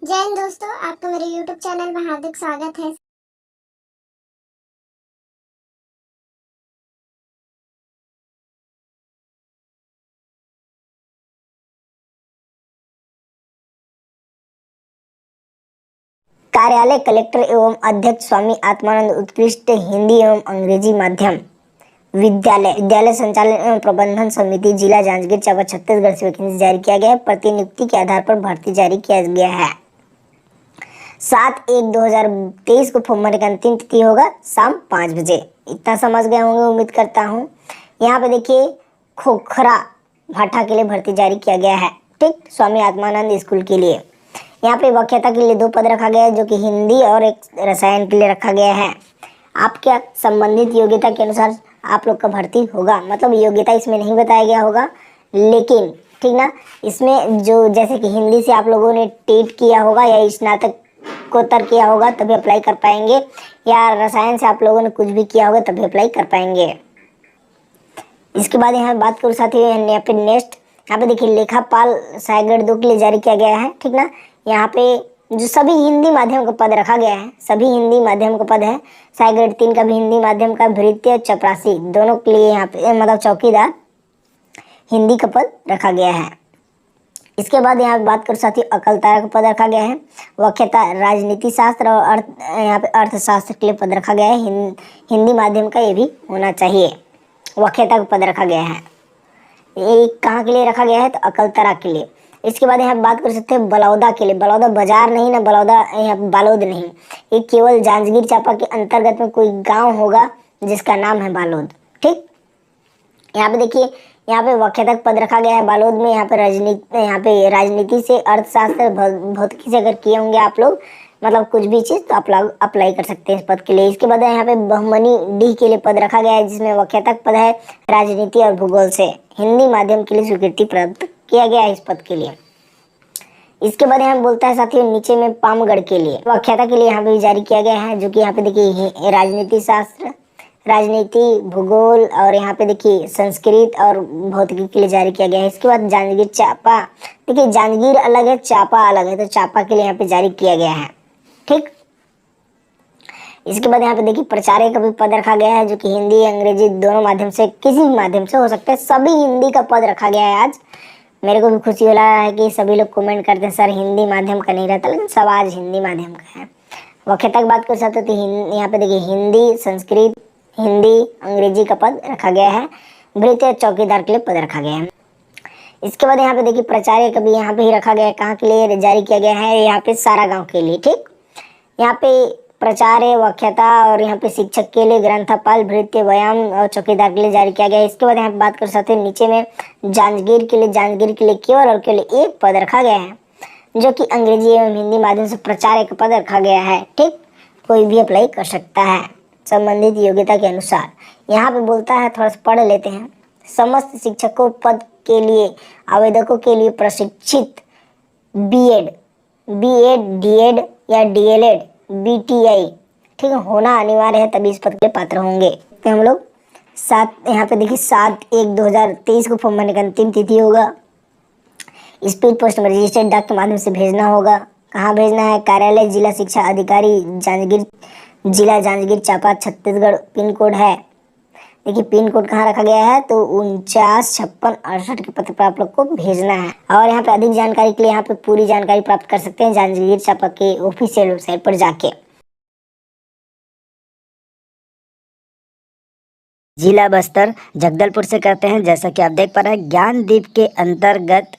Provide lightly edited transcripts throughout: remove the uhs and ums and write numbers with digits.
जय हिंद दोस्तों, आपका मेरे YouTube चैनल में हार्दिक स्वागत है। कार्यालय कलेक्टर एवं अध्यक्ष स्वामी आत्मानंद उत्कृष्ट हिंदी एवं अंग्रेजी माध्यम विद्यालय संचालन एवं प्रबंधन समिति जिला जांजगीर चांपा छत्तीसगढ़ से वैकेंसी जारी किया गया है। प्रतिनियुक्ति के आधार पर भर्ती जारी किया गया है। 7/1/2023 को फॉर्म भरने की अंतिम तिथि होगा शाम 5 बजे। इतना समझ गए होंगे उम्मीद करता हूँ। यहाँ पे देखिए खोखरा भाटा के लिए भर्ती जारी किया गया है। ठीक, स्वामी आत्मानंद स्कूल के लिए यहाँ पे व्याख्याता के लिए 2 पद रखा गया है, जो कि हिंदी और एक रसायन के लिए रखा गया है। आपके संबंधित योग्यता के अनुसार आप लोग का भर्ती होगा, मतलब योग्यता इसमें नहीं बताया गया होगा, लेकिन ठीक ना, इसमें जो जैसे कि हिंदी से आप लोगों ने टेट किया होगा या स्नातकोत्तर किया होगा तभी अप्लाई कर पाएंगे, या रसायन से आप लोगों ने कुछ भी किया होगा तभी अप्लाई कर पाएंगे। इसके बाद यहाँ बात करूँ साथी, यहाँ पे नेक्स्ट यहाँ पे देखिए लेखापाल सायगढ़ 2 के लिए जारी किया गया है। ठीक ना, यहाँ पे जो सभी हिंदी माध्यम का पद रखा गया है, सभी हिंदी माध्यम का पद है। सायगढ़ 3 का भी हिंदी माध्यम का, भृत्य चपरासी दोनों के लिए यहाँ पे मतलब चौकीदार हिंदी का पद रखा गया है। इसके बाद यहाँ पे बात करूँ साथी, अकलतारा का पद रखा गया है। व्याख्याता राजनीति शास्त्र और यहाँ पे अर्थशास्त्र के लिए पद रखा गया है। हिंदी माध्यम का ये भी होना चाहिए। व्याख्याता का पद रखा गया है। ये कहाँ के लिए रखा गया है? तो अकलतरा के लिए। इसके बाद यहाँ बात कर सकते हैं बलौदा के लिए। बलौदा बाजार नहीं ना, बलौदा यहाँ बालोद नहीं, ये केवल जांजगीर चांपा के अंतर्गत में कोई गांव होगा जिसका नाम है बालोद। ठीक, यहाँ पे देखिए यहाँ पे व्याख्याता पद रखा गया है बालोद में। यहाँ पे राजनीति से अर्थशास्त्र भौतिकी से अगर किए होंगे आप लोग, मतलब कुछ भी चीज, तो आप लोग अप्लाई कर सकते हैं इस पद के लिए। इसके बाद यहाँ पे बहुमनी डी के लिए पद रखा गया है, जिसमें व्याख्याता पद है राजनीति और भूगोल से। हिंदी माध्यम के लिए स्वीकृति प्राप्त किया गया है इस पद के लिए। इसके बाद यहाँ बोलता है साथियों नीचे में पामगढ़ के लिए व्याख्याता के लिए यहाँ पे जारी किया गया है, जो कि यहाँ पे देखिए राजनीति शास्त्र, राजनीति, भूगोल और यहाँ पे देखिए संस्कृत और भौतिकी के लिए जारी किया गया है। इसके बाद जांजगीर चांपा, देखिए जांजगीर अलग है, चांपा अलग है, तो चांपा के लिए यहाँ पे जारी किया गया है। ठीक, इसके बाद यहाँ पे देखिए प्राचार्य का भी पद रखा गया है, जो कि हिंदी अंग्रेजी दोनों माध्यम से, किसी भी माध्यम से हो सकता है। सभी हिंदी का पद रखा गया है आज। मेरे को भी खुशी हो रहा है कि सभी लोग कमेंट करते हैं सर हिंदी माध्यम का नहीं रहता, लेकिन सब आज हिंदी माध्यम का है। व्याख्याता की बात कर सकते तो यहाँ पे देखिए हिंदी, संस्कृत, हिंदी, अंग्रेजी का पद रखा गया है। भृत्य चौकीदार के लिए पद रखा गया है। इसके बाद यहाँ पे देखिए प्राचार्य का भी यहाँ पे ही रखा गया है। कहाँ के लिए जारी किया गया है? यहाँ पे सारा गाँव के लिए। ठीक, यहाँ पे प्राचार्य, व्याख्याता और यहाँ पे शिक्षक के लिए ग्रंथपाल, भृत्य, व्यायाम और चौकीदार के लिए जारी किया गया है। इसके बाद यहाँ पे बात कर सकते हैं नीचे में जांजगीर के लिए केवल और केवल एक पद रखा गया है, जो कि अंग्रेजी एवं हिंदी माध्यम से प्राचार्य का पद रखा गया है। ठीक, कोई भी अप्लाई कर सकता है संबंधित योग्यता के अनुसार। यहाँ पे बोलता है, थोड़ा सा पढ़ लेते हैं। समस्त शिक्षकों पद के लिए आवेदकों के लिए प्रशिक्षित बीएड, डीएड या डीएलएड, बीटीआई ठीक है होना अनिवार्य है, तभी इस पद के लिए पात्र होंगे। तो हम लोग यहाँ पे देखिए 7/1/2023 को फॉर्म भरने का अंतिम तिथि होगा। स्पीड पोस्ट में रजिस्टर्ड डाक के माध्यम से भेजना होगा। कहाँ भेजना है? कार्यालय जिला शिक्षा अधिकारी जिला जांजगीर चांपा छत्तीसगढ़। पिन कोड है, देखिए पिन कोड कहाँ रखा गया है, तो 495668 के पत्र पर आप लोग को भेजना है। और यहाँ पे अधिक जानकारी के लिए यहाँ पे पूरी जानकारी प्राप्त कर सकते हैं जांजगीर चांपा के ऑफिशियल वेबसाइट पर जाके। जिला बस्तर जगदलपुर से करते हैं। जैसा कि आप देख पा रहे हैं, ज्ञानदीप के अंतर्गत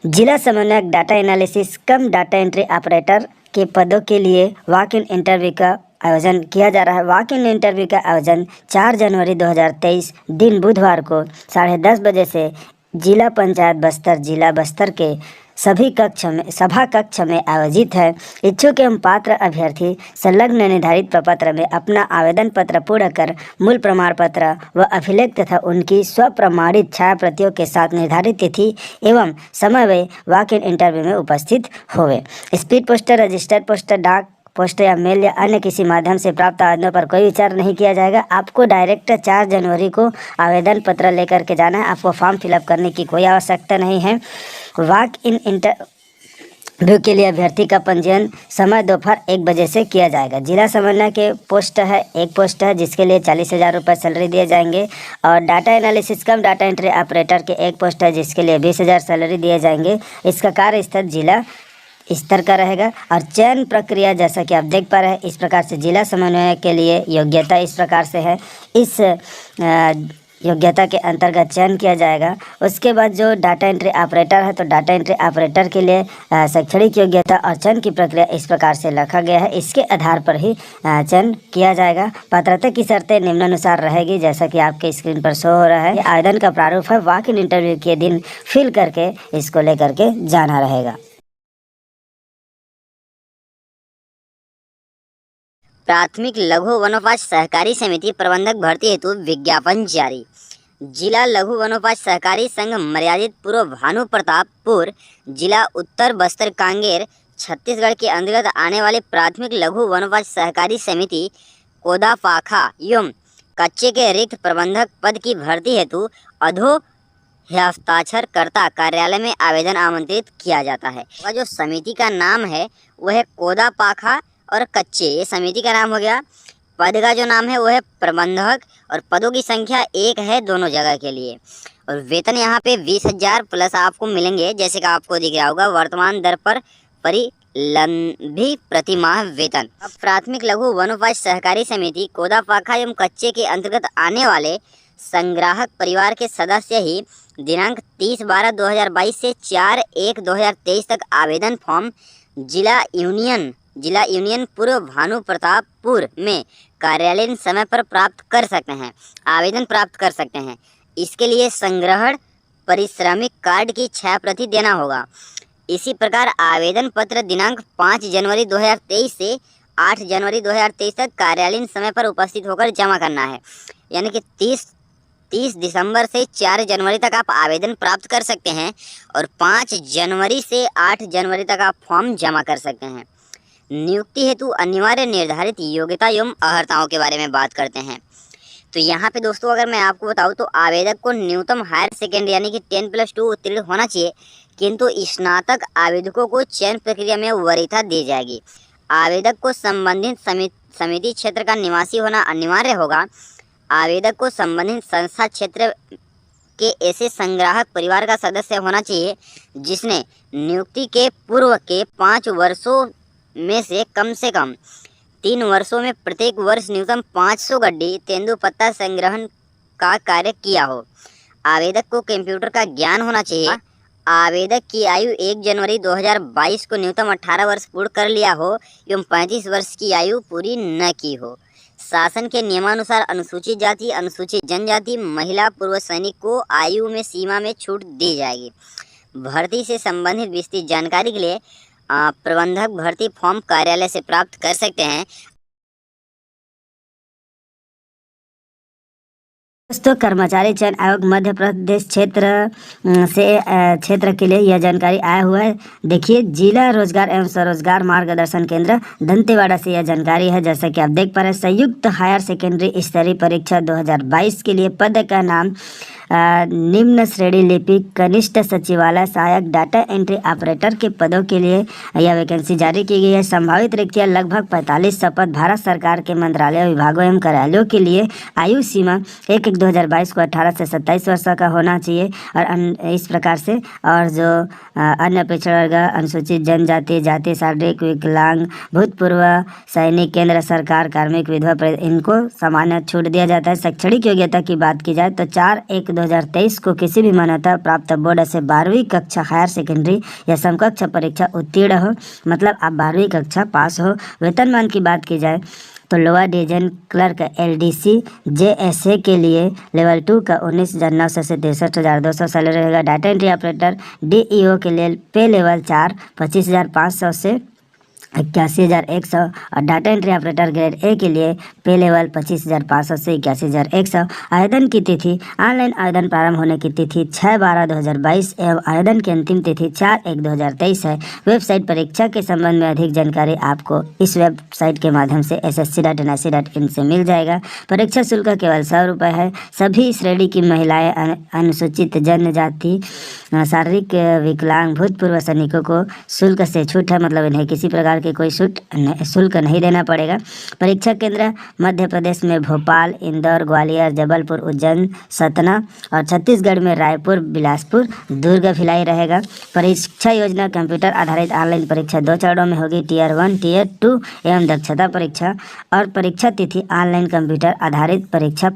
जिला समन्वयक डाटा एनालिसिस कम डाटा एंट्री ऑपरेटर के पदों के लिए वॉक इन इंटरव्यू का आयोजन किया जा रहा है। वॉक इन इंटरव्यू का आयोजन 4 जनवरी 2023 दिन बुधवार को 10:30 बजे से जिला पंचायत बस्तर, जिला बस्तर के सभा कक्ष में आयोजित है। इच्छुक एवं पात्र अभ्यर्थी संलग्न निर्धारित प्रपत्र में अपना आवेदन पत्र पूर्ण कर मूल प्रमाण पत्र व अभिलेख तथा उनकी स्वप्रमाणित छाया प्रतियों के साथ निर्धारित तिथि एवं समय व वॉक इन इंटरव्यू में उपस्थित होवे। स्पीड पोस्टर, रजिस्टर्ड पोस्टर, डाक पोस्ट या मेल या अन्य किसी माध्यम से प्राप्त आवेदनों पर कोई विचार नहीं किया जाएगा। आपको डायरेक्ट 4 जनवरी को आवेदन पत्र लेकर के जाना है। आपको फॉर्म फिलअप करने की कोई आवश्यकता नहीं है। इंटरव्यू के लिए अभ्यर्थी का पंजीयन समय दोपहर 1 बजे से किया जाएगा। जिला समन्वय के पोस्ट है, एक पोस्ट है जिसके लिए 40,000 रुपये सैलरी दिए जाएंगे। और डाटा एनालिसिस कम डाटा एंट्री ऑपरेटर के एक पोस्ट है जिसके लिए 20,000 सैलरी दिए जाएंगे। इसका कार्य स्थल जिला स्तर का रहेगा। और चयन प्रक्रिया जैसा कि आप देख पा रहे हैं इस प्रकार से जिला समन्वय के लिए योग्यता इस प्रकार से है। इस योग्यता के अंतर्गत चयन किया जाएगा। उसके बाद जो डाटा एंट्री ऑपरेटर है तो डाटा एंट्री ऑपरेटर के लिए शैक्षणिक योग्यता और चयन की प्रक्रिया इस प्रकार से रखा गया है। इसके आधार पर ही चयन किया जाएगा। पात्रता की शर्तें निम्नानुसार रहेगी जैसा कि आपके स्क्रीन पर शो हो रहा है। आवेदन का प्रारूप है, वॉक इन इंटरव्यू के दिन फिल करके इसको लेकर के जाना रहेगा। प्राथमिक लघु वनोपज सहकारी समिति प्रबंधक भर्ती हेतु विज्ञापन जारी। जिला लघु वनोपज सहकारी संघ मर्यादित पूर्व भानु प्रतापपुर, जिला उत्तर बस्तर कांगेर, छत्तीसगढ़ के अंतर्गत आने वाले प्राथमिक लघु वनोपज सहकारी समिति कोदापाखा एवं कच्चे के रिक्त प्रबंधक पद की भर्ती हेतु अधो हस्ताक्षरकर्ता कार्यालय में आवेदन आमंत्रित किया जाता है। वह जो समिति का नाम है वह है कोदापाखा और कच्चे, ये समिति का नाम हो गया। पद का जो नाम है वो है प्रबंधक और पदों की संख्या 1 है दोनों जगह के लिए। और वेतन यहाँ पे 20,000 प्लस आपको मिलेंगे जैसे कि आपको दिख रहा होगा वर्तमान दर पर परिलंबी प्रतिमाह वेतन। अब प्राथमिक लघु वनोपज सहकारी समिति कोदापाखा एवं कच्चे के अंतर्गत आने वाले संग्राहक परिवार के सदस्य ही दिनांक 30/12/2022 से 4/1/2023 तक आवेदन फॉर्म जिला यूनियन पूर्व भानु प्रतापपुर में कार्यालयीन समय पर प्राप्त कर सकते हैं, आवेदन प्राप्त कर सकते हैं। इसके लिए संग्रहण परिश्रमिक कार्ड की 6 प्रति देना होगा। इसी प्रकार आवेदन पत्र दिनांक 5 जनवरी 2023 से 8 जनवरी 2023 तक कार्यालयीन समय पर उपस्थित होकर जमा करना है। यानी कि 30 दिसंबर से 4 जनवरी तक आप आवेदन प्राप्त कर सकते हैं और 5 जनवरी से 8 जनवरी तक आप फॉर्म जमा कर सकते हैं। नियुक्ति हेतु अनिवार्य निर्धारित योग्यता एवं अर्हताओं के बारे में बात करते हैं। तो यहाँ पे दोस्तों अगर मैं आपको बताऊँ तो आवेदक को न्यूनतम हायर सेकेंडरी यानी कि 10+2 उत्तीर्ण होना चाहिए, किंतु स्नातक आवेदकों को चयन प्रक्रिया में वरीयता दी जाएगी। आवेदक को संबंधित समिति क्षेत्र का निवासी होना अनिवार्य होगा। आवेदक को संबंधित संस्था क्षेत्र के ऐसे संग्राहक परिवार का सदस्य होना चाहिए जिसने नियुक्ति के पूर्व के 5 वर्षों में से कम 3 वर्षों में प्रत्येक वर्ष न्यूनतम 500 गड्डी तेंदुपत्ता संग्रहण का कार्य किया हो। आवेदक को कंप्यूटर का ज्ञान होना चाहिए। आवेदक की आयु 1 जनवरी 2022 को न्यूनतम 18 वर्ष पूर्ण कर लिया हो एवं 35 वर्ष की आयु पूरी न की हो। शासन के नियमानुसार अनुसूचित जाति, अनुसूचित जनजाति, महिला पूर्व सैनिक को आयु में सीमा में छूट दी जाएगी। भर्ती से संबंधित विस्तृत जानकारी के लिए प्रबंधक भर्ती फॉर्म कार्यालय से प्राप्त कर सकते हैं। दोस्तों कर्मचारी चयन आयोग मध्य प्रदेश क्षेत्र के लिए यह जानकारी आया हुआ है। देखिए जिला रोजगार एवं स्वरोजगार मार्गदर्शन केंद्र दंतेवाड़ा से यह जानकारी है। जैसा कि आप देख पा रहे हैं संयुक्त हायर सेकेंडरी स्तरीय परीक्षा 2022 के लिए पद का नाम निम्न श्रेणी लिपिक कनिष्ठ सचिवालय सहायक डाटा एंट्री ऑपरेटर के पदों के लिए यह वैकेंसी जारी की गई है। संभावित रिक्तियां लगभग 45 शपथ भारत सरकार के मंत्रालय विभागों एवं कार्यालयों के लिए। आयु सीमा 1/1/2022 को 18 से 27 वर्ष का होना चाहिए। और इस प्रकार से और जो अन्य पिछड़ा वर्ग, अनुसूचित जनजाति, जाति, शारीरिक विकलांग, भूतपूर्व सैनिक, केंद्र सरकार कार्मिक, विधवा, इनको सामान्य छूट दिया जाता है। शैक्षणिक योग्यता की बात की जाए तो 4/1/2023 को किसी भी मान्यता प्राप्त बोर्ड से 12वीं कक्षा हायर सेकेंडरी या समकक्ष परीक्षा उत्तीर्ण हो, मतलब आप 12वीं कक्षा पास हो। वेतनमान की बात की जाए तो lower division clerk LDC JSA के लिए लेवल 2 का 19,900 से 63,200 सैलरी रहेगा। डाटा एंट्री ऑपरेटर DEO के लिए पे लेवल 4 25,500 से 81,100 और data entry operator grade A के लिए पे लेवल 25,500 से 81,100। आवेदन की तिथि, ऑनलाइन आवेदन प्रारंभ होने की तिथि 6/12/2022 एवं आवेदन की अंतिम तिथि 4/1/2023 है। वेबसाइट परीक्षा के संबंध में अधिक जानकारी आपको इस वेबसाइट के माध्यम से ssc.nic.in से मिल जाएगा। परीक्षा शुल्क केवल 100 रुपये है। सभी श्रेणी की महिलाएं, अनुसूचित जनजाति, शारीरिक विकलांग, भूतपूर्व सैनिकों को शुल्क से छूट है, मतलब इन्हें किसी प्रकार के कोई शुल्क नहीं देना पड़ेगा। परीक्षा केंद्र मध्य प्रदेश में भोपाल, इंदौर, ग्वालियर, जबलपुर, उज्जैन, सतना और छत्तीसगढ़ में रायपुर, बिलासपुर, दुर्ग, भिलाई रहेगा। परीक्षा योजना कंप्यूटर आधारित ऑनलाइन परीक्षा 2 चरणों में होगी, टियर 1, टियर 2 एवं दक्षता परीक्षा। और परीक्षा तिथि ऑनलाइन कंप्यूटर आधारित परीक्षा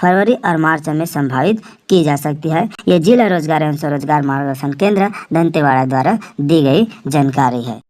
फरवरी और मार्च में संभावित की जा सकती है। ये जिला रोजगार एवं स्वरोजगार मार्गदर्शन केंद्र दंतेवाड़ा द्वारा दी गई जानकारी है।